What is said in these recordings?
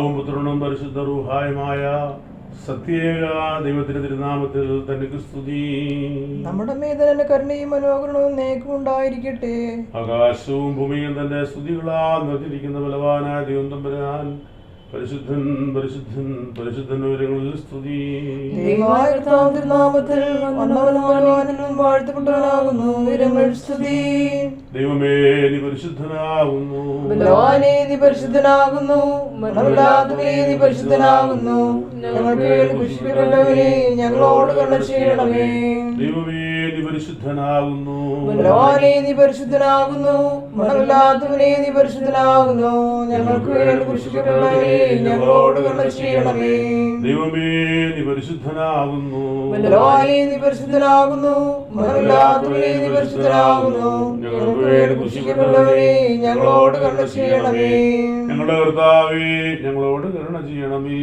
പിതാവും പുത്രനും പരിശുദ്ധ റൂഹായുമായ സത്യേക ദൈവത്തിന്റെ തിരുനാമത്തിൽ തനിക്ക് സ്തുതി. നമ്മുടെ മേതന്റെ കരുണയും മനോഹരണവും നേക്കുണ്ടായിരിക്കട്ടെ. ആകാശവും ഭൂമിയും തന്റെ സ്തുതികളാൽ നിറഞ്ഞിരിക്കുന്ന ബലവാനായ ദൈവം തമ്പുരാൻ പരിശുദ്ധൻ പരിശുദ്ധൻ പരിശുദ്ധൻ ഉയരങ്ങളിൽ സ്തുതി. ദൈവമായ കർത്താവിന്റെ തിരുനാമത്തിൽ വന്നവനും വാഴ്ത്തപ്പെട്ടവനാകുന്നു. ഉയരങ്ങളിൽ സ്തുതി. ദൈവമേ നീ പരിശുദ്ധനാകുന്നു. ബലവാനേ നീ പരിശുദ്ധനാകുന്നു. മരണമില്ലാത്തവനേ നീ പരിശുദ്ധനാകുന്നു. ഞങ്ങൾക്ക് വേണ്ടി കുരിശിക്കപ്പെട്ടവനേ ഞങ്ങളോട് കരുണ ചെയ്യണമേ. ദൈവമേ നീ പരിശുദ്ധനാകുന്നു. ബലവാനേ നീ പരിശുദ്ധനാകുന്നു. മരണമില്ലാത്തവനേ നീ പരിശുദ്ധനാകുന്നു. ഞങ്ങൾക്ക് വേണ്ടി കുരിശിക്കപ്പെട്ടവനേ ഞങ്ങളോട് കരുണ ചെയ്യണമേ. ദൈവമേ നീ പരിശുദ്ധനാകുന്നു. ബലവാനേ നീ പരിശുദ്ധനാകുന്നു. മരണമില്ലാത്തവനേ നീ പരിശുദ്ധനാകുന്നു. ഞങ്ങൾക്ക് വേണ്ടി കുരിശിക്കപ്പെട്ടവനേ ഞങ്ങളോട് കരുണ ചെയ്യണമേ. ഞങ്ങളുടെ കർത്താവേ ഞങ്ങളോട് കരുണ ചെയ്യണമേ.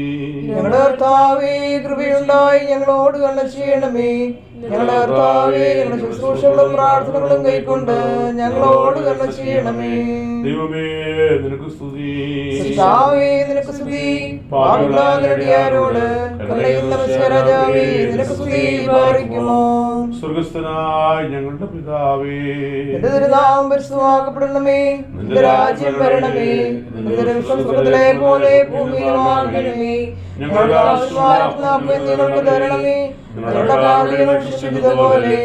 ഞങ്ങളുടെ കർത്താവേ കൃപയുണ്ടായി ഞങ്ങളോട് കരുണ ചെയ്യണമേ. ഞങ്ങളുടെ കർത്താവേ ഞങ്ങളുടെ ശുശ്രൂഷകളും പ്രാർത്ഥനകളും കൈക്കൊണ്ട് ഞങ്ങളോട് കരുണ ചെയ്യണമേ. ദൈവമേ നിനക്ക് സ്തുതി. കർത്താവേ നിനക്ക് സ്തുതി. പാപികളാരോട് കരുണയുള്ള രാജാവേ നിനക്ക് സ്തുതി പാലിക്കുമോ. സ്വർഗസ്ഥനായ ഞങ്ങളുടെ പിതാവേ, നിന്റെ തിരുനാമം പരിശുദ്ധമാക്കപ്പെടണമേ. നിന്റെ രാജ്യം വരണമേ. നിന്റെ ഇഷ്ടം സ്വർഗ്ഗത്തിലെ പോലെ ഭൂമിയിലുമാകണമേ. ഞങ്ങളുടെ ആവശ്യമായ ഞങ്ങൾക്ക് തരണമേ. ഞങ്ങളുടെ കാര്യം ശിക്ഷിച്ചതുപോലെ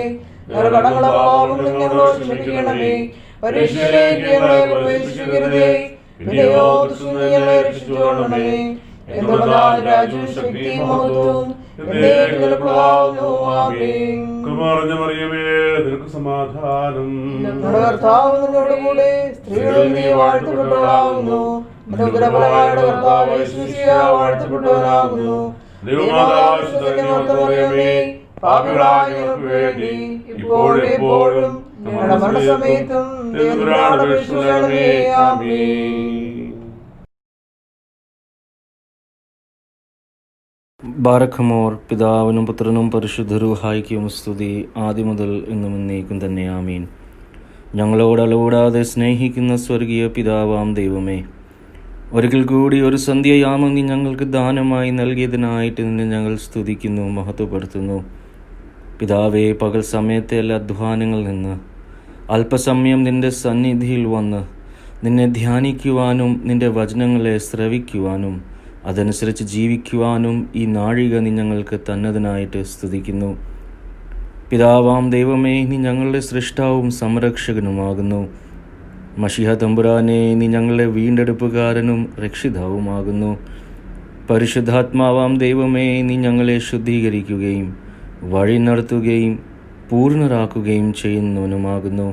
ഞങ്ങളുടെ കടങ്ങളും പാപങ്ങളും ഞങ്ങളോട് ക്ഷമിക്കണമേ. പരീക്ഷയിലേക്ക് ഞങ്ങളെ പ്രവേശിപ്പിക്കരുതേ. പിന്നെയോ ദുഷ്ടനിൽ ഞങ്ങളെ രക്ഷിച്ചുകൊള്ളണമേ. എന്തുകൊണ്ടാൽ രാജ്യവും ശക്തിയും മഹത്വവും എന്നേക്കും നിനക്കുള്ളതാകുന്നു. ആമേൻ. കൃപ നിറഞ്ഞ മറിയമേ നിനക്ക് സമാധാനം. നമ്മുടെ കർത്താവ് നിന്നോട് കൂടെ സ്ത്രീകളിൽ നീ വാഴ്ത്തപ്പെട്ടവളാകുന്നു. നിന്റെ ഉദരഫലമായുടെ കർത്താവ് യേശുമിശിഹ വാഴ്ത്തപ്പെട്ടവനാകുന്നു. ദൈവമാതാവേ പാപികളായ ഞങ്ങൾക്ക് വേണ്ടി ഇപ്പോഴും എപ്പോഴും ഞങ്ങളുടെ മരണസമയത്തും ദൈവത്തിനോട് അപേക്ഷിക്കണമേ. ആമേൻ. ബാരഖമോർ. പിതാവിനും പുത്രനും പരിശുദ്ധ റൂഹായിക്കും സ്തുതി, ആദ്യം മുതൽ എന്നും എന്നേക്കും തന്നെ. ആമീൻ. ഞങ്ങളോട് അളവിടാതെ സ്നേഹിക്കുന്ന സ്വർഗീയ പിതാവാം ദൈവമേ, ഒരിക്കൽ കൂടി ഒരു സന്ധ്യയാമം നീ ഞങ്ങൾക്ക് ദാനമായി നൽകിയതിനായിട്ട് നിന്നെ ഞങ്ങൾ സ്തുതിക്കുന്നു, മഹത്വപ്പെടുത്തുന്നു. പിതാവേ, പകൽ സമയത്തെ എല്ലാ അധ്വാനങ്ങളിൽ നിന്ന് അല്പസമയം നിന്റെ സന്നിധിയിൽ വന്ന് നിന്നെ ധ്യാനിക്കുവാനും നിന്റെ വചനങ്ങളെ ശ്രവിക്കുവാനും അതനുസരിച്ച് ജീവിക്കുവാനും ഈ നാഴിക നീ ഞങ്ങൾക്ക് തന്നതിനായിട്ട് സ്തുതിക്കുന്നു. പിതാവാം ദൈവമേ, നീ ഞങ്ങളുടെ സൃഷ്ടാവും സംരക്ഷകനുമാകുന്നു. മശിഹ തമ്പുരാനെ, നീ ഞങ്ങളുടെ വീണ്ടെടുപ്പുകാരനും രക്ഷിതാവുമാകുന്നു. പരിശുദ്ധാത്മാവാം ദൈവമേ, നീ ഞങ്ങളെ ശുദ്ധീകരിക്കുകയും വഴി നടത്തുകയും പൂർണ്ണരാക്കുകയും ചെയ്യുന്നവനുമാകുന്നു.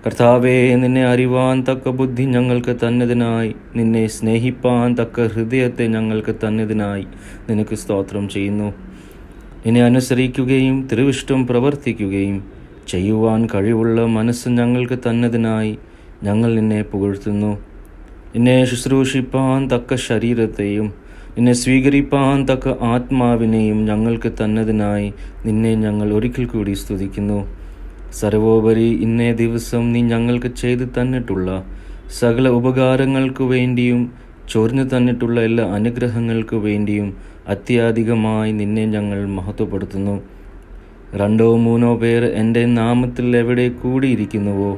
കർത്താവേ, നിന്നെ അറിവാൻ തക്ക ബുദ്ധി ഞങ്ങൾക്ക് തന്നതിനായി, നിന്നെ സ്നേഹിപ്പാൻ തക്ക ഹൃദയത്തെ ഞങ്ങൾക്ക് തന്നതിനായി നിനക്ക് സ്തോത്രം ചെയ്യുന്നു. നിന്നെ അനുസരിക്കുകയും തിരുവിഷ്ടം പ്രവർത്തിക്കുകയും ചെയ്യുവാൻ കഴിവുള്ള മനസ്സ് ഞങ്ങൾക്ക് തന്നതിനായി ഞങ്ങൾ നിന്നെ പുകഴ്ത്തുന്നു. നിന്നെ ശുശ്രൂഷിപ്പാൻ തക്ക ശരീരത്തെയും നിന്നെ സ്വീകരിപ്പാൻ തക്ക ആത്മാവിനെയും ഞങ്ങൾക്ക് തന്നതിനായി നിന്നെ ഞങ്ങൾ ഒരിക്കൽ കൂടി സ്തുതിക്കുന്നു. സർവോപരി ഇന്നേ ദിവസം നീ ഞങ്ങൾക്ക് ചെയ്തു തന്നിട്ടുള്ള സകല ഉപകാരങ്ങൾക്കു വേണ്ടിയും ചൊരിഞ്ഞു തന്നിട്ടുള്ള എല്ലാ അനുഗ്രഹങ്ങൾക്കു വേണ്ടിയും അത്യാധികമായി നിന്നെ ഞങ്ങൾ മഹത്വപ്പെടുത്തുന്നു. 2-3 പേർ എൻ്റെ നാമത്തിൽ എവിടെ കൂടിയിരിക്കുന്നുവോ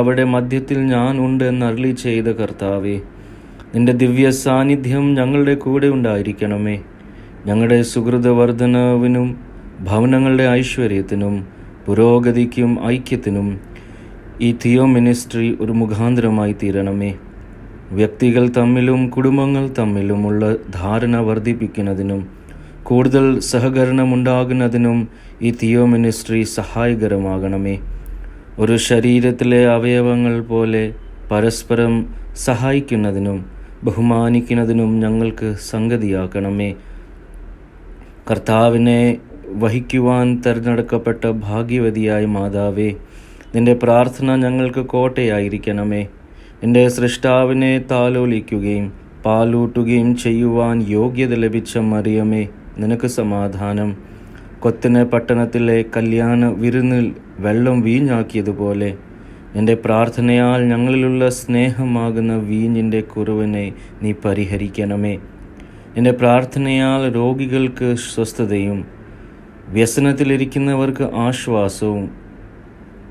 അവിടെ മധ്യത്തിൽ ഞാൻ ഉണ്ട് എന്ന് അരുളി ചെയ്ത കർത്താവേ, നിന്റെ ദിവ്യ സാന്നിധ്യം ഞങ്ങളുടെ കൂടെ ഉണ്ടായിരിക്കണമേ. ഞങ്ങളുടെ സുഹൃതവർദ്ധനവിനും ഭവനങ്ങളുടെ ഐശ്വര്യത്തിനും പുരോഗതിക്കും ഐക്യത്തിനും ഈ തിയോ മിനിസ്ട്രി ഒരു മുഖാന്തരമായി തീരണമേ. വ്യക്തികൾ തമ്മിലും കുടുംബങ്ങൾ തമ്മിലുമുള്ള ധാരണ വർദ്ധിപ്പിക്കുന്നതിനും കൂടുതൽ സഹകരണമുണ്ടാകുന്നതിനും ഈ തിയോ മിനിസ്ട്രി സഹായകരമാകണമേ. ഒരു ശരീരത്തിലെ അവയവങ്ങൾ പോലെ പരസ്പരം സഹായിക്കുന്നതിനും ബഹുമാനിക്കുന്നതിനും ഞങ്ങൾക്ക് സംഗതിയാക്കണമേ. കർത്താവിനെ വഹിക്കുവാൻ തിരഞ്ഞെടുക്കപ്പെട്ട ഭാഗ്യവതിയായ മാതാവേ, നിന്റെ പ്രാർത്ഥന ഞങ്ങൾക്ക് കോട്ടയായിരിക്കണമേ. നിന്റെ സൃഷ്ടാവിനെ താലോലിക്കുകയും പാലൂട്ടുകയും ചെയ്യുവാൻ യോഗ്യത ലഭിച്ച മറിയമേ, നിനക്ക് സമാധാനം. കൊത്തിന പട്ടണത്തിലെ കല്യാണ വിരുന്നിൽ വെള്ളം വീഞ്ഞാക്കിയതുപോലെ നിന്റെ പ്രാർത്ഥനയാൽ ഞങ്ങളിലുള്ള സ്നേഹമാകുന്ന വീഞ്ഞിൻ്റെ കുറവിനെ നീ പരിഹരിക്കണമേ. നിന്റെ പ്രാർത്ഥനയാൽ രോഗികൾക്ക് സ്വസ്ഥതയും വ്യസനത്തിലിരിക്കുന്നവർക്ക് ആശ്വാസവും,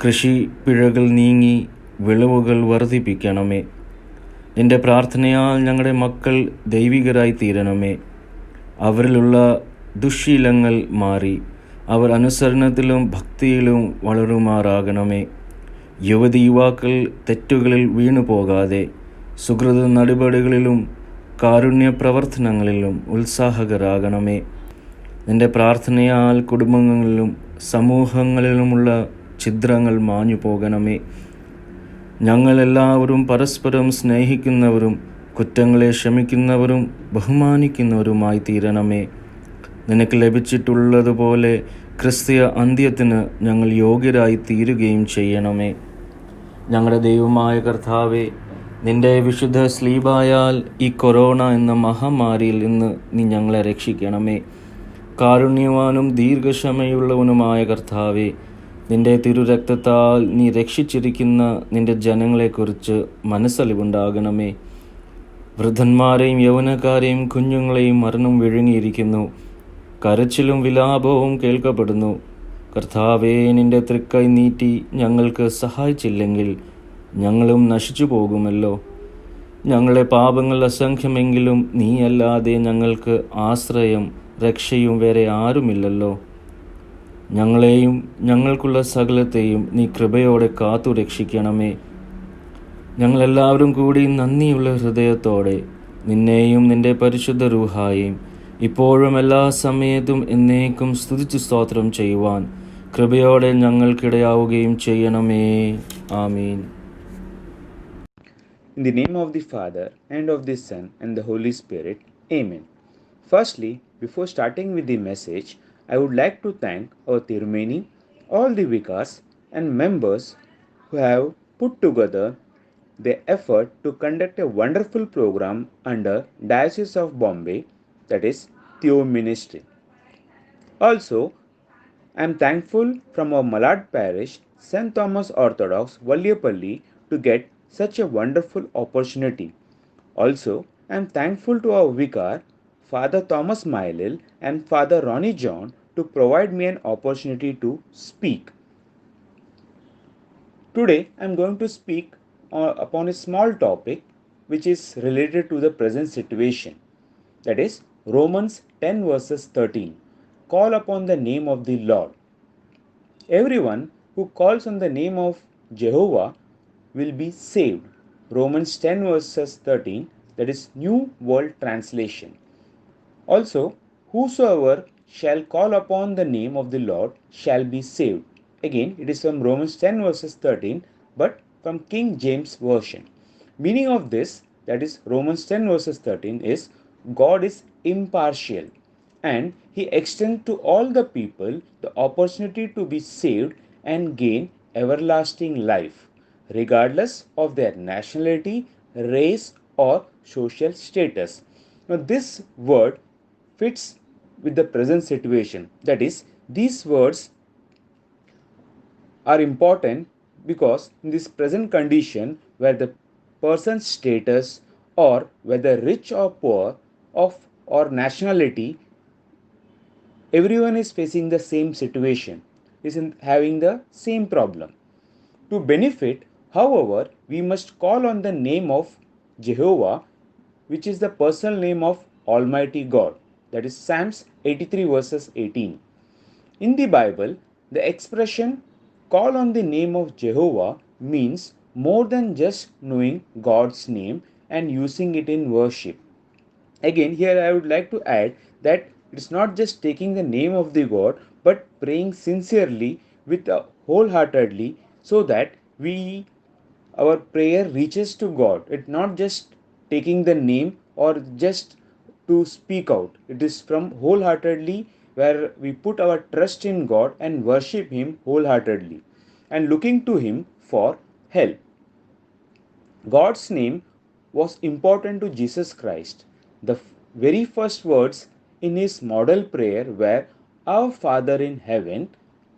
കൃഷി പിഴകൾ നീങ്ങി വിളവുകൾ വർദ്ധിപ്പിക്കണമേ. നിന്റെ പ്രാർത്ഥനയാൽ ഞങ്ങളുടെ മക്കൾ ദൈവികരായി തീരണമേ. അവരിലുള്ള ദുശ്ശീലങ്ങൾ മാറി അവർ അനുസരണത്തിലും ഭക്തിയിലും വളരുമാറാകണമേ. യുവതി യുവാക്കൾ തെറ്റുകളിൽ വീണുപോകാതെ സുഹൃത നടപടികളിലും കാരുണ്യ പ്രവർത്തനങ്ങളിലും ഉത്സാഹകരാകണമേ. നിന്റെ പ്രാർത്ഥനയാൽ കുടുംബങ്ങളിലും സമൂഹങ്ങളിലുമുള്ള ഛിദ്രങ്ങൾ മാഞ്ഞു പോകണമേ. ഞങ്ങളെല്ലാവരും പരസ്പരം സ്നേഹിക്കുന്നവരും കുറ്റങ്ങളെ ക്ഷമിക്കുന്നവരും ബഹുമാനിക്കുന്നവരുമായി തീരണമേ. നിനക്ക് ലഭിച്ചിട്ടുള്ളതുപോലെ ക്രിസ്തീയ അന്ത്യത്തിന് ഞങ്ങൾ യോഗ്യരായി തീരുകയും ചെയ്യണമേ. ഞങ്ങളുടെ ദൈവമായ കർത്താവേ, നിന്റെ വിശുദ്ധ സ്ലീബായാൽ ഈ കൊറോണ എന്ന മഹാമാരിയിൽ നിന്ന് നീ ഞങ്ങളെ രക്ഷിക്കണമേ. കാരുണ്യവാനും ദീർഘക്ഷമയുള്ളവനുമായ കർത്താവേ, നിന്റെ തിരുരക്തത്താൽ നീ രക്ഷിച്ചിരിക്കുന്ന നിന്റെ ജനങ്ങളെക്കുറിച്ച് മനസ്സലിവുണ്ടാകണമേ. വൃദ്ധന്മാരെയും യൗവനക്കാരെയും കുഞ്ഞുങ്ങളെയും മരണം വിഴുങ്ങിയിരിക്കുന്നു. കരച്ചിലും വിലാപവും കേൾക്കപ്പെടുന്നു. കർത്താവേ, നിന്റെ തൃക്കൈ നീട്ടി ഞങ്ങൾക്ക് സഹായിച്ചില്ലെങ്കിൽ ഞങ്ങളും നശിച്ചു പോകുമല്ലോ. ഞങ്ങളുടെ പാപങ്ങൾ അസംഖ്യമെങ്കിലും നീയല്ലാതെ ഞങ്ങൾക്ക് ആശ്രയം രക്ഷയും വേറെ ആരുമില്ലല്ലോ. ഞങ്ങളെയും ഞങ്ങൾക്കുള്ള സകലത്തെയും നീ കൃപയോടെ കാത്തു രക്ഷിക്കണമേ. ഞങ്ങളെല്ലാവരും കൂടി നന്ദിയുള്ള ഹൃദയത്തോടെ നിന്നെയും നിന്റെ പരിശുദ്ധ റൂഹായെയും ഇപ്പോഴും എല്ലാ സമയത്തും എന്നേക്കും സ്തുതിച്ചു സ്തോത്രം ചെയ്യുവാൻ കൃപയോടെ ഞങ്ങൾക്കിടയാവുകയും ചെയ്യണമേ. ആമീൻ. In the name of the Father, and of the Son, and the Holy Spirit. Amen. Firstly, before starting with the message, I would like to thank our Tirumeni, all the vicars and members who have put together their effort to conduct a wonderful program under Diocese of Bombay, that is Theo Ministry. Also, I am thankful from our Malad Parish, St. Thomas Orthodox, Valliapalli, to get such a wonderful opportunity. Also, I am thankful to our vicar, Father Thomas Mailil and Father Ronnie John, to provide me an opportunity to speak. Today, I am going to speak upon a small topic which is related to the present situation. That is, Romans 10 verses 13. Call upon the name of the Lord. Everyone who calls on the name of Jehovah will be saved. Romans 10 verses 13, that is New World Translation. Also, whosoever shall call upon the name of the Lord shall be saved. Again, it is from Romans 10 verses 13, but from King James Version. Meaning of this, that is Romans 10 verses 13, is God is impartial and He extends to all the people the opportunity to be saved and gain everlasting life, regardless of their nationality, race, or social status. Now, this word fits with the present situation. That is, these words are important because in this present condition where the person's status or whether rich or poor or nationality, everyone is facing the same situation, is having the same problem. To benefit, however, we must call on the name of Jehovah, which is the personal name of Almighty God. That is Psalms 83 verses 18. In the Bible, the expression call on the name of Jehovah means more than just knowing God's name and using it in worship. Again, here I would like to add that it's not just taking the name of the God, but praying sincerely with wholeheartedly, so that our prayer reaches to God. It's not just taking the name or just to speak out. It is from wholeheartedly, where we put our trust in God and worship Him wholeheartedly and looking to Him for help. God's name was important to Jesus Christ. The very first words in His model prayer were, Our Father in heaven,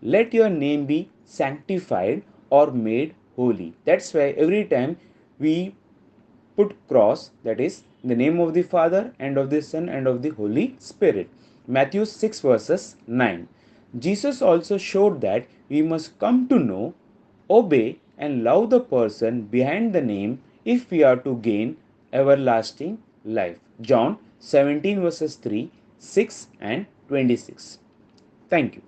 let your name be sanctified or made holy. That's why every time we put cross, that is in the name of the Father and of the Son and of the Holy Spirit. Matthew 6 verses 9. Jesus also showed that we must come to know, obey and love the person behind the name if we are to gain everlasting life. John 17 verses 3, 6 and 26. Thank you.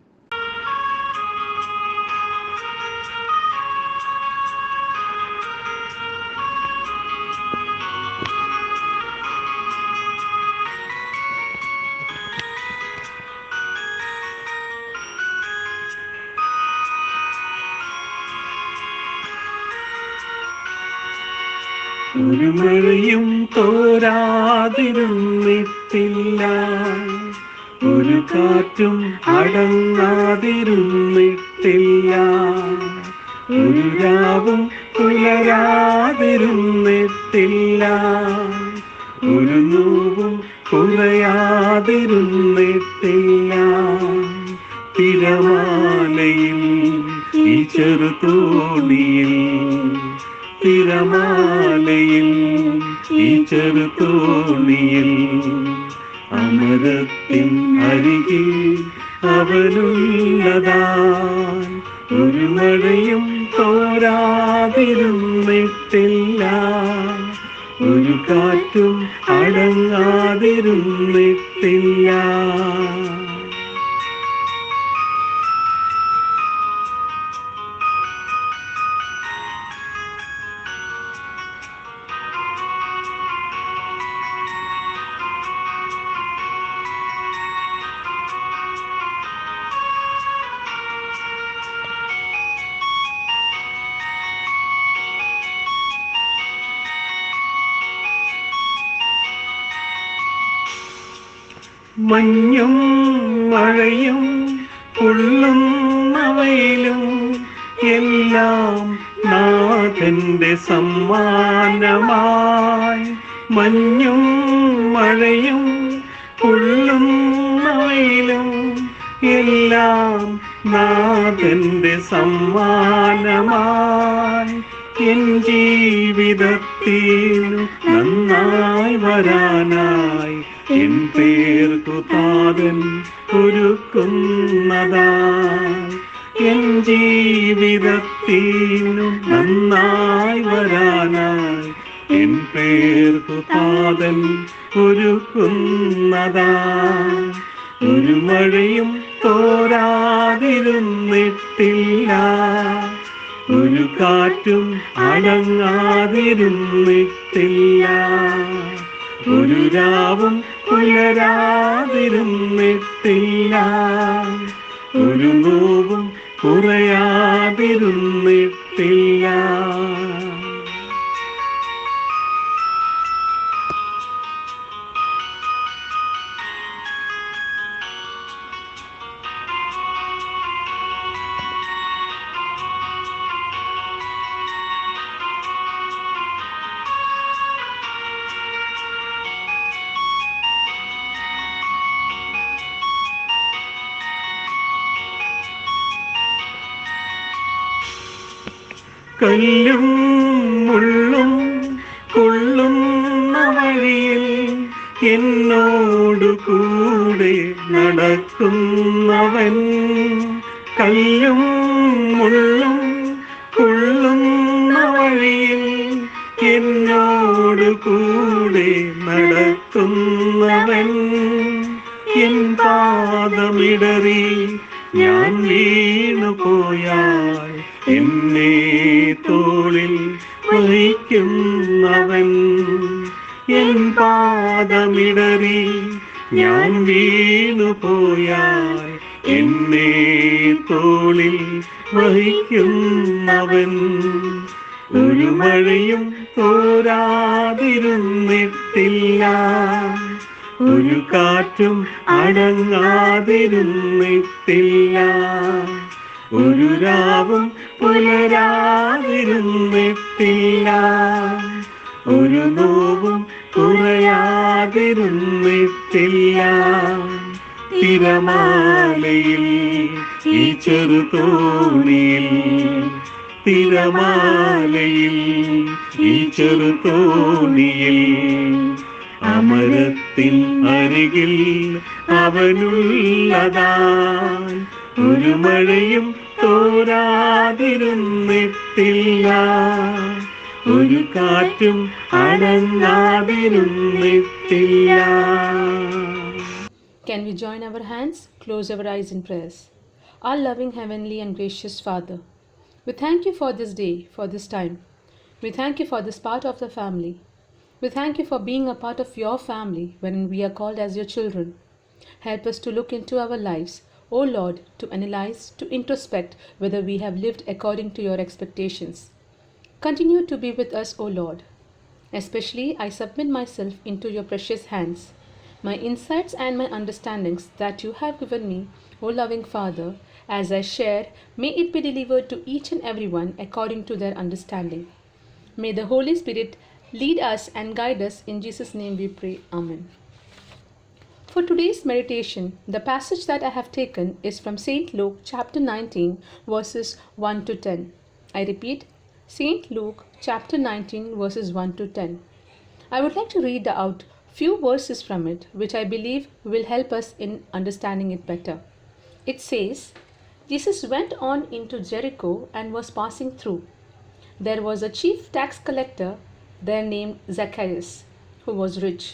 ഒരു മഴയും തോരാതിരുന്നിട്ടില്ല, ഒരു കാറ്റും അടങ്ങാതിരുന്നിട്ടില്ല, ഒരു രാവും പുലരാതിരുന്നിട്ടില്ല, ഒരു നോവും കുറയാതിരുന്നിട്ടില്ല. തിരമാലയിൽ ഈ ചെറുതോണിയിൽ, തിരമാലയിൽ ഈ ചെറുതോണിയിൽ, അമരത്തിൻ അരികിൽ അവനുള്ളതാൻ ഒരു മഴയും തോരാതിരുന്നിട്ടില്ല, ഒരു കാറ്റും അടങ്ങാതിരുന്നിട്ടില്ല. മഞ്ഞും മഴയും പൊള്ളുന്നവയിലും എല്ലാം നാഥന്റെ സമ്മാനമായി. മഞ്ഞും മഴയും പൊള്ളുന്നവയിലും എല്ലാം നാഥന്റെ സമ്മാനമായി. എൻ ജീവിതത്തിൽ നന്നായി വരാനായി എൻ പേർക്കു താതൻ ഒരുക്കുന്നതായി. എൻ ജീവിതത്തിൽ നന്നായി വരാനായി എൻ പേർക്കു താതൻ ഒരുക്കുന്നതായി. ഒരു മഴയും തോരാതിരുന്നിട്ടില്ല, ഒരു കാറ്റും അടങ്ങാതിരുന്നിട്ടില്ല, ഒരു രാവും പുലരാതിരുന്നിട്ടില്ല, ഒരു നോവും കുറയാതിരുന്നിട്ടില്ല. കല്ലും മുള്ളും കൊള്ളുന്ന വഴിയിൽ എന്നോടു കൂടെ നടക്കുന്നവൻ. കല്ലും മുള്ളും കൊള്ളുന്ന വഴിയിൽ എന്നോടു കൂടെ നടക്കുന്നവൻ. എൻ പാദമിടറി ഞാൻ വീണു പോയാൽ എന്നെ തോളിൽ വഹിക്കുന്നവൻ. എൻ പാദമിടറി ഞാൻ വീണു പോയാൽ എന്നെ തോളിൽ വഹിക്കുന്നവൻ. ഒരു മഴയും തോരാതിരുന്നിട്ടില്ല, ഒരു കാറ്റും അടങ്ങാതിരുന്നിട്ടില്ല, ഒരു രാവും പുലരാതിരുന്നിട്ടില്ല, ഒരു നോവും കുറയാതിരുന്നിട്ടില്ല. തിരമാലയിൽ ഈ ചെറുതോണിയിൽ, തിരമാലയിൽ ഈ ചെറുതോണിയിൽ അമരത്തിൻ അരികിൽ അവനുള്ളതാ ഒരു മഴയും തോരാതിരുന്നിട്ടില്ല ഒരു കാറ്റും അനങ്ങാതിരുന്നിട്ടില്ല. Can we join our hands, close our eyes in prayers? Our loving heavenly and gracious Father, we thank you for this day, for this time. We thank you for this part of the family. We thank you for being a part of your family when we are called as your children. Help us to look into our lives, O Lord, to analyze, to introspect whether we have lived according to your expectations. Continue to be with us, O Lord. Especially, I submit myself into your precious hands. My insights and my understandings that you have given me, O loving Father, as I share, may it be delivered to each and everyone according to their understanding. May the Holy Spirit lead us and guide us. In Jesus' name we pray. Amen. For today's meditation, the passage that I have taken is from St. Luke chapter 19, verses 1 to 10. I repeat, St. Luke chapter 19, verses 1 to 10. I would like to read out few verses from it, which I believe will help us in understanding it better. It says, Jesus went on into Jericho and was passing through. There was a chief tax collector there named Zacchaeus, who was rich.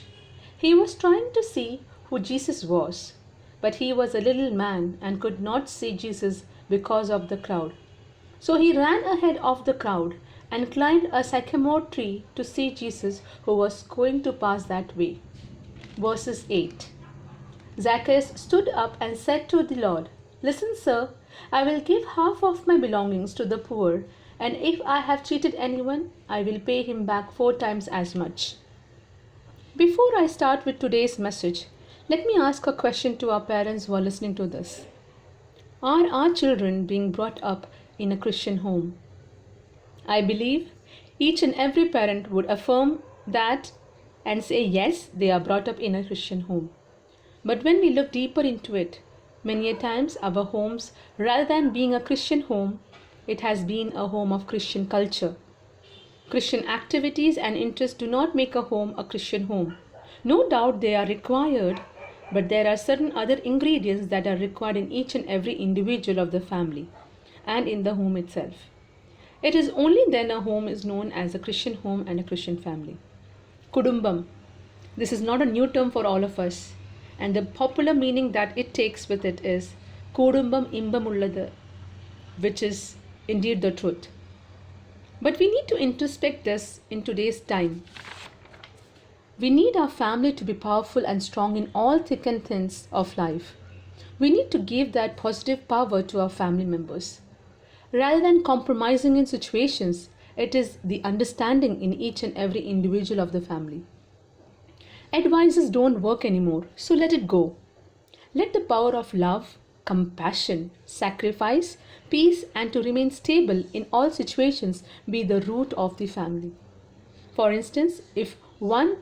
He was trying to see who Jesus was, but he was a little man and could not see Jesus because of the crowd. So he ran ahead of the crowd and climbed a sycamore tree to see Jesus, who was going to pass that way. Verses 8. Zacchaeus stood up and said to the Lord, "Listen, sir, I will give half of my belongings to the poor, and if I have cheated anyone, I will pay him back 4 times as much." Before I start with today's message, let me ask a question to our parents who are listening to this. Are our children being brought up in a Christian home? I believe each and every parent would affirm that and say yes, they are brought up in a Christian home. But when we look deeper into it, many a times our homes, rather than being a Christian home, it has been a home of Christian culture. Christian activities and interests do not make a home a Christian home. No doubt they are required, but there are certain other ingredients that are required in each and every individual of the family and in the home itself. It is only then a home is known as a Christian home and a Christian family. Kudumbam. This is not a new term for all of us, and the popular meaning that it takes with it is Kudumbam imbam ulladu, which is indeed the truth. But we need to introspect this in today's time. We need our family to be powerful and strong in all thick and thins of life. We need to give that positive power to our family members. Rather than compromising in situations, it is the understanding in each and every individual of the family. Advices don't work anymore, so let it go. Let the power of love, compassion, sacrifice, peace, and to remain stable in all situations be the root of the family. For instance, if one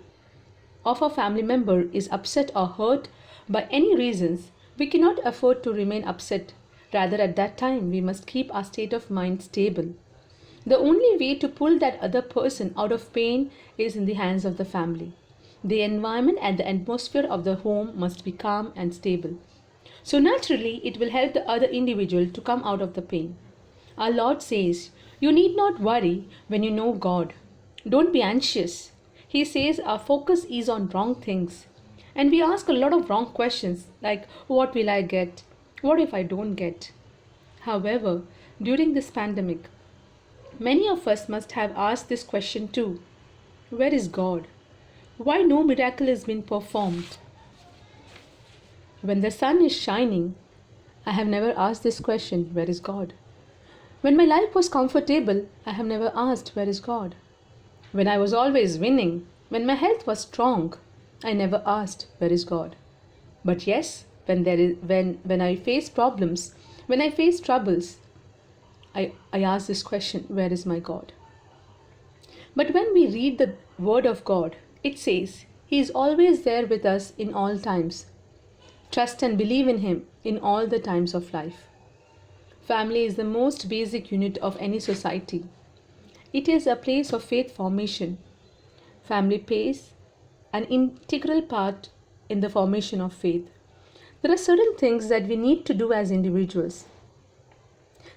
of our family member is upset or hurt by any reasons, we cannot afford to remain upset. Rather, at that time, we must keep our state of mind stable. The only way to pull that other person out of pain is in the hands of the family. The environment and the atmosphere of the home must be calm and stable. So naturally, it will help the other individual to come out of the pain. Our Lord says, "You need not worry when you know God. Don't be anxious." He says our focus is on wrong things. And we ask a lot of wrong questions like, what will I get? What if I don't get? However, during this pandemic, many of us must have asked this question too. Where is God? Why no miracle has been performed? When the sun is shining, I have never asked this question, where is God? When my life was comfortable, I have never asked, where is God? When I was always winning, when my health was strong, I never asked, where is God? But yes, when I face problems, when I face troubles, I ask this question, where is my God? But when we read the word of God, it says, He is always there with us in all times. Trust and believe in Him in all the times of life. Family is the most basic unit of any society. It is a place of faith formation. Family plays an integral part in the formation of faith. There are certain things that we need to do as individuals.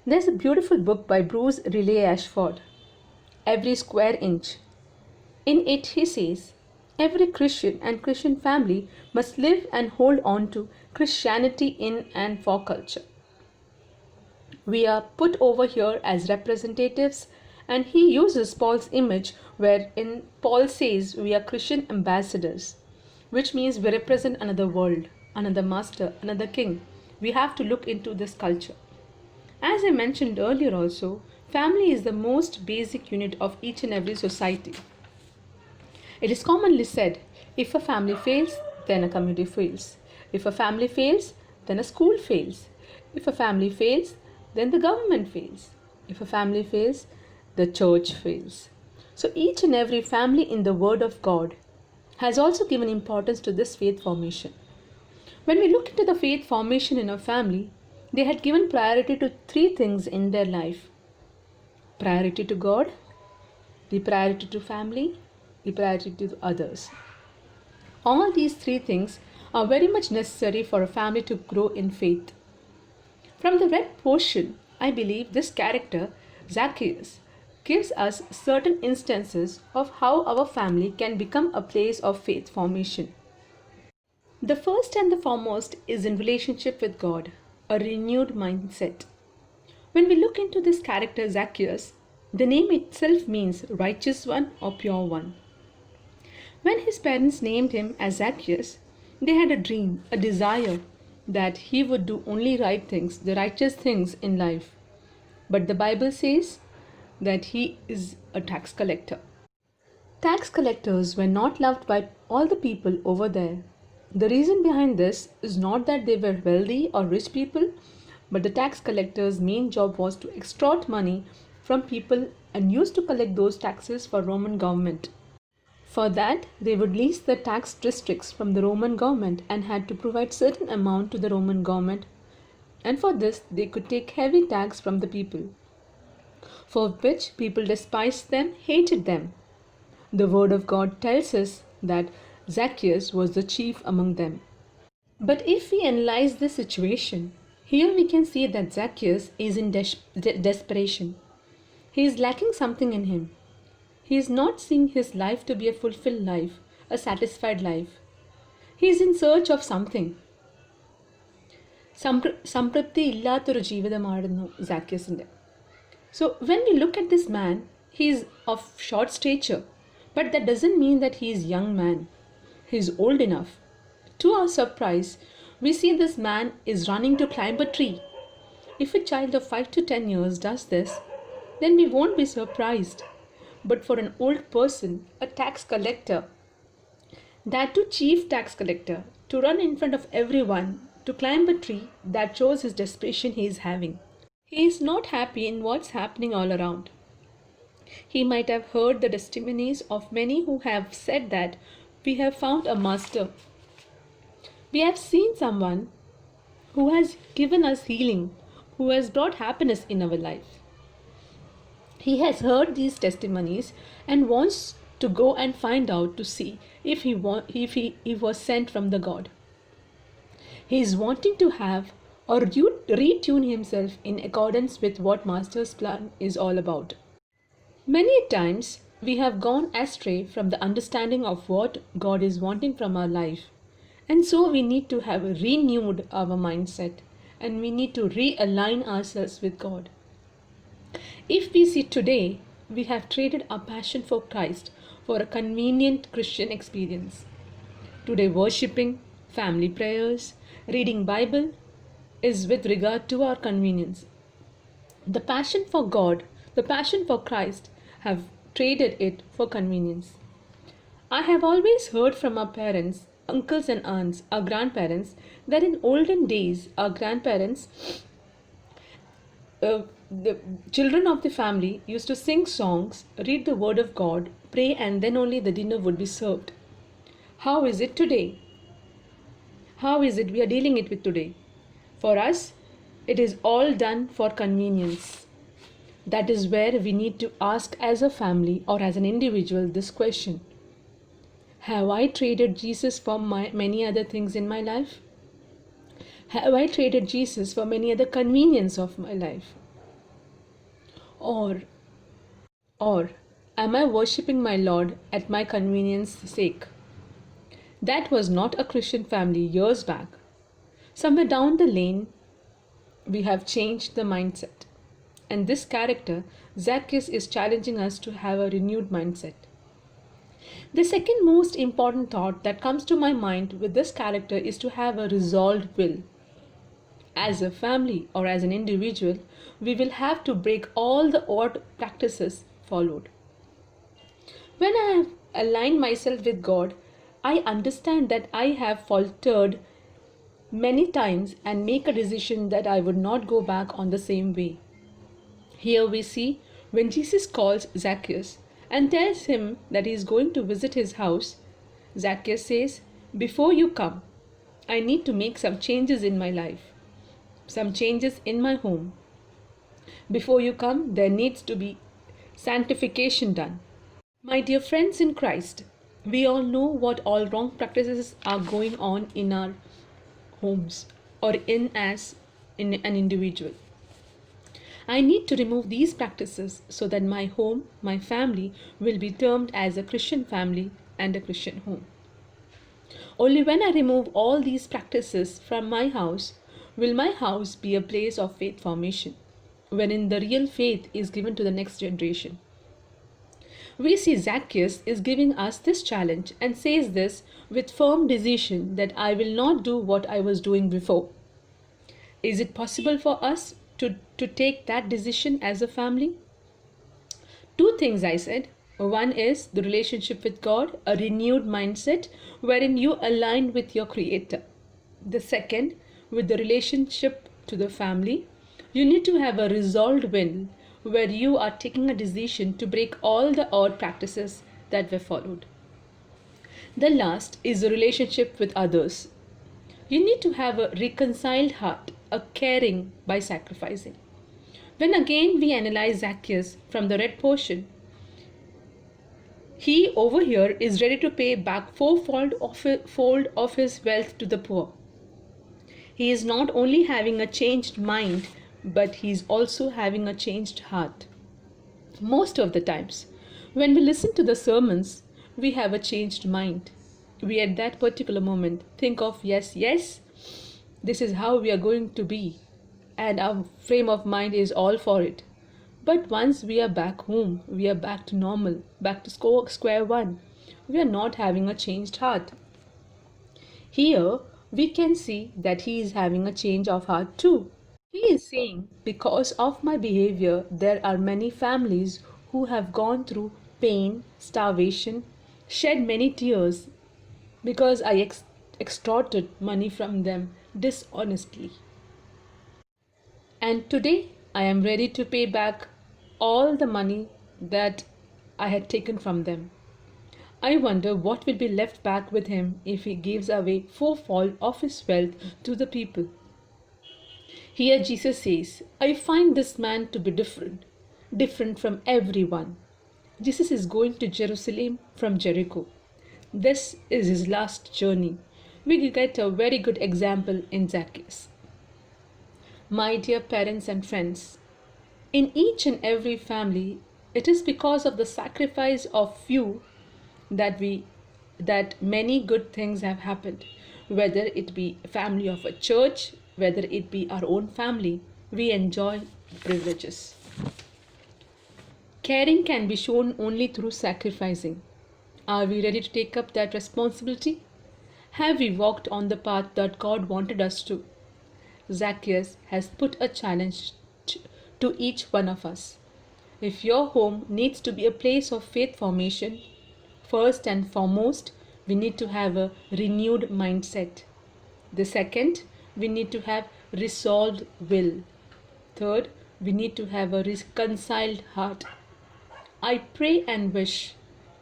There's a beautiful book by Bruce Riley Ashford, Every Square Inch. In it, he says, every Christian and Christian family must live and hold on to Christianity in and for culture. We are put over here as representatives, and he uses Paul's image wherein Paul says we are Christian ambassadors, which means we represent another world, another master, another king. We have to look into this culture. As I mentioned earlier also, family is the most basic unit of each and every society. It is commonly said, if a family fails, then a community fails. If a family fails, then a school fails. If a family fails, then the government fails. If a family fails, the church fails. So each and every family in the Word of God has also given importance to this faith formation. When we look into the faith formation in a family, they had given priority to three things in their life: priority to God, the priority to family, the priority to others. All these three things are very much necessary for a family to grow in faith. From the read portion, I believe this character, Zacchaeus, gives us certain instances of how our family can become a place of faith formation. The first and the foremost is in relationship with God, a renewed mindset. When we look into this character Zacchaeus, the name itself means righteous one or pure one. When his parents named him as Zacchaeus, they had a dream, a desire that he would do only right things, the righteous things in life. But the Bible says that he is a tax collector. Tax collectors were not loved by all the people over there. The reason behind this is not that they were wealthy or rich people, but the tax collectors' main job was to extort money from people and used to collect those taxes for Roman government. For that, they would lease the tax districts from the Roman government and had to provide certain amount to the Roman government, and for this they could take heavy tax from the people, for which people despised them, hated them. The word of God tells us that Zacchaeus was the chief among them. But if we analyze this situation, here we can see that Zacchaeus is in desperation. He is lacking something in him. He is not seeing his life to be a fulfilled life, a satisfied life. He is in search of something. സംതൃപ്തി ഇല്ലാത്തൊരു ജീവിതമായിരുന്നു സാക്കിയസിൻ്റെ. So when we look at this man, he is of short stature, but that doesn't mean that he is young man. He is old enough. To our surprise, we see this man is running to climb a tree. If a child of 5 to 10 years does this, then we won't be surprised. But for an old person, a tax collector, that too chief tax collector, to run in front of everyone, to climb a tree, that shows his desperation he is having. He is not happy in what's happening all around. He might have heard the testimonies of many who have said that we have found a master. We have seen someone who has given us healing, who has brought happiness in our life. He has heard these testimonies and wants to go and find out to see if he was sent from the God. He is wanting to have or retune himself in accordance with what Master's plan is all about. Many times we have gone astray from the understanding of what God is wanting from our life, and so we need to have renewed our mindset and we need to realign ourselves with God. If we see today, we have traded our passion for Christ for a convenient Christian experience. Today, worshipping, family prayers, reading Bible is with regard to our convenience. The passion for God, the passion for Christ have traded it for convenience. I have always heard from our parents, uncles and aunts, our grandparents, that in olden days, our grandparents, the children of the family used to sing songs, read the word of God, pray, and then only the dinner would be served. How is it today? How is it we are dealing it with today? For us, It is all done for convenience. That is where we need to ask as a family or as an individual this question: have I traded Jesus for many other things in my life? Have I traded Jesus for many other convenience of my life? Or Or am I worshipping my Lord at my convenience sake? That was not a Christian family years back. Somewhere down the lane, we have changed the mindset. And this character, Zacchaeus, is challenging us to have a renewed mindset. The second most important thought that comes to my mind with this character is to have a resolved will. As a family or as an individual, we will have to break all the odd practices followed. When I have aligned myself with God, I understand that I have faltered many times and make a decision that I would not go back on the same way. Here we see when Jesus calls Zacchaeus and tells him that he is going to visit his house, Zacchaeus says, "Before you come, I need to make some changes in my life, some changes in my home. Before you come, there needs to be sanctification done." My dear friends in Christ, we all know what all wrong practices are going on in our homes or in an individual. I need to remove these practices so that my home, my family will be termed as a Christian family and a Christian home. Only when I remove all these practices from my house will my house be a place of faith formation, wherein the real faith is given to the next generation. We see Zacchaeus is giving us this challenge and says this with firm decision that I will not do what I was doing before. Is it possible for us to take that decision as a family? Two things I said. One is the relationship with God, a renewed mindset wherein you align with your Creator. The second, with the relationship to the family, you need to have a resolved will where you are taking a decision to break all the odd practices that were followed. The last is the relationship with others. You need to have a reconciled heart, a caring by sacrificing. When again we analyze Zacchaeus from the red portion, he over here is ready to pay back fourfold of his wealth to the poor. He is not only having a changed mind, but he is also having a changed heart. Most of the times, when we listen to the sermons, we have a changed mind. We at that particular moment think of yes, this is how we are going to be, and our frame of mind is all for it. But once we are back home, we are back to normal, back to square one. We are not having a changed heart. Here, we can see that he is having a change of heart too. He is saying, because of my behavior, there are many families who have gone through pain, starvation, shed many tears because I extorted money from them dishonestly. And today, I am ready to pay back all the money that I had taken from them. I wonder what will be left back with him if he gives away fourfold of his wealth to the people. Here Jesus says, I find this man to be different from everyone. Jesus is going to Jerusalem from Jericho. This is his last journey. We get a very good example in Zacchaeus. My dear parents and friends, in each and every family, it is because of the sacrifice of few that many good things have happened. Whether it be family of a church, whether it be our own family, we enjoy privileges. Caring can be shown only through sacrificing. Are we ready to take up that responsibility? Have we walked on the path that God wanted us to? Zacchaeus has put a challenge to each one of us. If your home needs to be a place of faith formation, first and foremost, we need to have a renewed mindset. The second, we need to have resolved will. Third, we need to have a reconciled heart. I pray and wish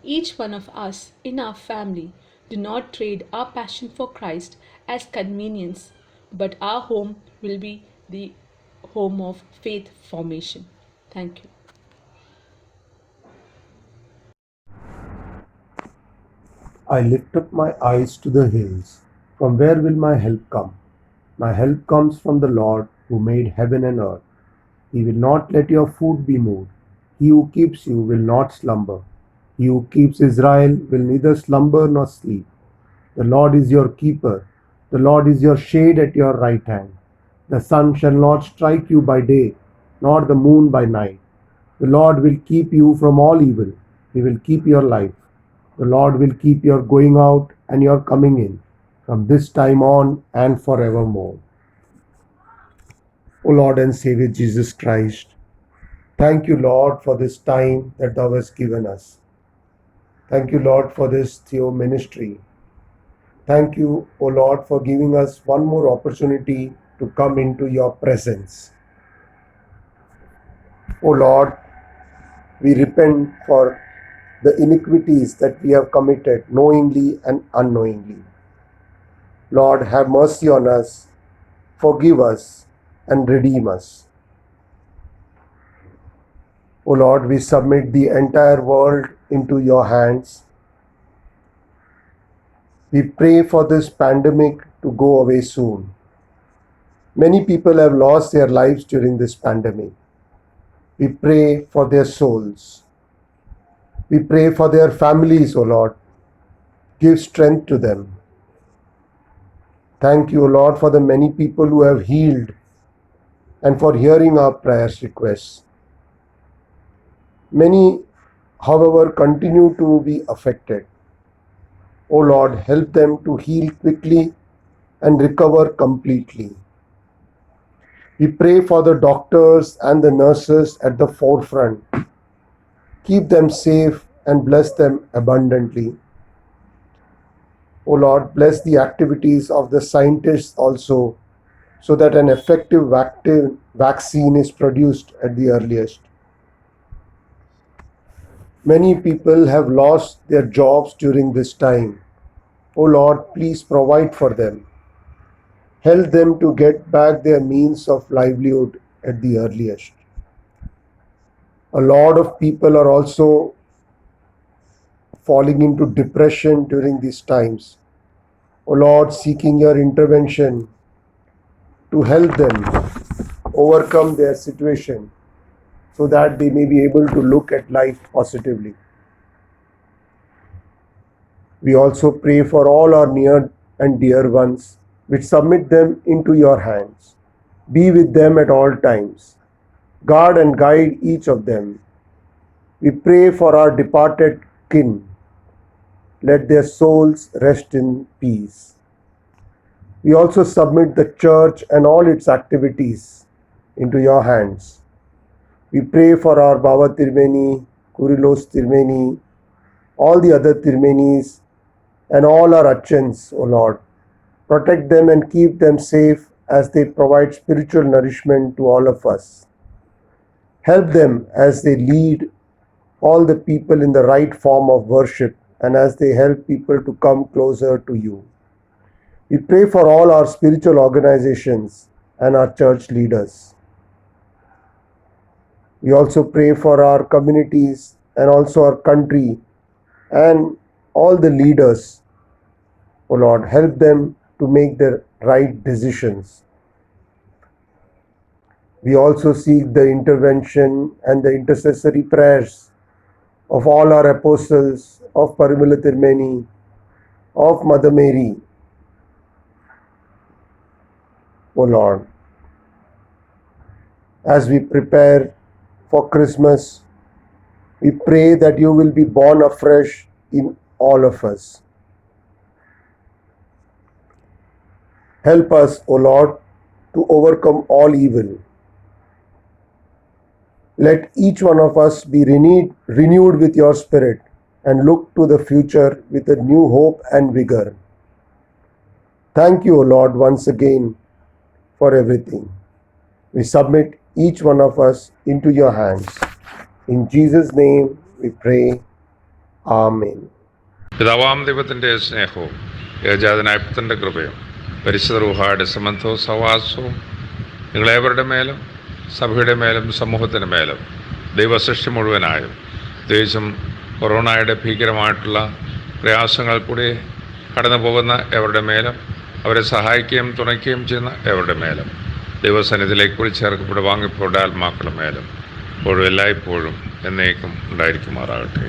each one of us in our family do not trade our passion for Christ as convenience, but our home will be the home of faith formation. Thank you. I lift up my eyes to the hills. From where will my help come? My help comes from the Lord who made heaven and earth. He will not let your foot be moved. He who keeps you will not slumber. He who keeps Israel will neither slumber nor sleep. The Lord is your keeper. The Lord is your shade at your right hand. The sun shall not strike you by day, nor the moon by night. The Lord will keep you from all evil. He will keep your life. The Lord will keep your going out and your coming in, from this time on and forevermore. O Lord and Savior Jesus Christ, thank you, Lord, for this time that thou hast given us. Thank you, Lord, for this Theo ministry. Thank you, O Lord, for giving us one more opportunity to come into your presence. O Lord, we repent for the iniquities that we have committed knowingly and unknowingly. Lord, have mercy on us, forgive us, and redeem us. O Lord, we submit the entire world into your hands. We pray for this pandemic to go away soon. Many people have lost their lives during this pandemic. We pray for their souls. We pray for their families, O Lord. Give strength to them. Thank you, Lord, for the many people who have healed and for hearing our prayers requests. Many, however, continue to be affected. O Lord, help them to heal quickly and recover completely. We pray for the doctors and the nurses at the forefront. Keep them safe and bless them abundantly. O Lord, bless the activities of the scientists also, so that an effective vaccine is produced at the earliest. Many people have lost their jobs during this time. O Lord, please provide for them. Help them to get back their means of livelihood at the earliest. A lot of people are also falling into depression during these times. O Lord, seeking your intervention to help them overcome their situation so that they may be able to look at life positively. We also pray for all our near and dear ones. We submit them into your hands. Be with them at all times. Guard and guide each of them. We pray for our departed kin. Let their souls rest in peace. We also submit the church and all its activities into your hands. We pray for our Baba Tirmeni, Kurilos Tirmeni, all the other Tirmenis, and all our Achans, O Lord. Protect them and keep them safe as they provide spiritual nourishment to all of us. Help them as they lead all the people in the right form of worship and as they help people to come closer to you. We pray for all our spiritual organizations and our church leaders. We also pray for our communities and also our country and all the leaders. O Lord, help them to make the right decisions. We also seek the intervention and the intercessory prayers of all our apostles, of Parimala Tirmeni, of Mother Mary. O Lord, as we prepare for Christmas, we pray that you will be born afresh in all of us. Help us, O Lord, to overcome all evil. Let each one of us be renewed with your Spirit and look to the future with a new hope and vigor. Thank you, O Lord, once again for everything. We submit each one of us into your hands. In Jesus' name we pray. Amen. പിതാവാം ദൈവത്തിൻ്റെ സ്നേഹവും ഏകജാതനായ പുത്രൻ്റെ കൃപയും പരിശുദ്ധ റൂഹായുടെ സംബന്ധവും സഹവാസവും നിങ്ങളേവരുടെ മേലും സഭയുടെ മേലും സമൂഹത്തിന് മേലും ദൈവസൃഷ്ടി മുഴുവനായും, പ്രത്യേകിച്ചും കൊറോണയുടെ ഭീകരമായിട്ടുള്ള പ്രയാസങ്ങൾ കൂടി കടന്നു പോകുന്ന എവരുടെ മേലും, അവരെ സഹായിക്കുകയും തുണയ്ക്കുകയും ചെയ്യുന്ന എവരുടെ മേലും, ദൈവസന്നിധിയിലേക്ക് കൂടി ചേർക്കപ്പെട്ട് വാങ്ങിപ്പോടെ ആത്മാക്കളുടെ മേലും ഇപ്പോഴും എല്ലായ്പ്പോഴും എന്നേക്കും ഉണ്ടായിരിക്കുമാറാകട്ടെ.